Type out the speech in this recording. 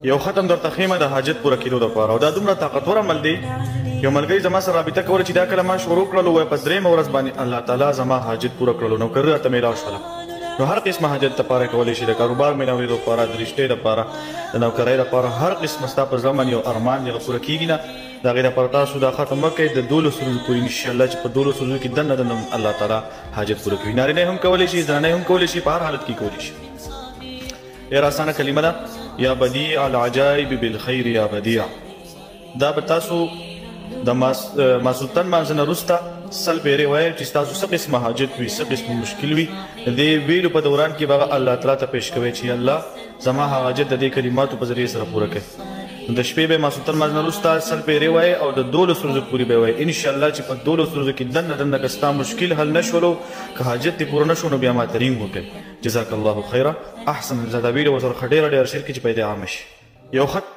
یو ختم درته خیمه د حاجت پوره کېدو دپاره او دا دومره طاقتور عمل دی. یو ملګري زما سره رابطه کوله چې دا کله ما شروع کړلو وایي په درېیمه ورځ باندې الله تعالی زما حاجت پوره کړلو. نوکري راته میلاو شوله. نو هر قسمه حاجت دپاره کولی شي، د کاروبار میلاوېدو دپاره، د رشتې دپاره، د نوکرۍ دپاره، هر قسمه ستا په زړه باندې یو ارمان دی هغه پوره کېږي نه. د هغې دپاره تاسو دا ختم وکړئ د 12 ورځو پورې انشاءالله چې په 12 ورځو کې دننه دننه الله تعالی حاجت پوره کوي. نارینه هم کولی شي، زنانه هم کولی شي، په هر حالت کې کولی شي. ډېره اسانه کلمه ده. یا بدیع العجایب بالخیر یا بدیع. دا به تاسو د ماسوتن مانځه نه وروسته سل پیرې وایئ چې ستاسو څه قسمه حاجت وي، څه قسمه مشکل وي، د دې ویلو په دوران کې به الله تعالی ته پیش کوئ چې الله زما هغه حاجت د دې کلماتو په ذریعې سره پوره کړي. د شپې به ماسوتن مانځه نه وروسته سل پیرې وایئ او د 12 ورځو پورې به وایئ انشاءالله چې په 12 ورځو کې دننه دننه که ستا مشکل حل نه شولو، که حاجت دې پوره نه شو، نو بیا ماته رینګ وکړئ. جزاک الله خیره. احسن. زه دا ویډیو ورسره ښه ډېره شیر کړئ چې پیدا عامه شي. یو خط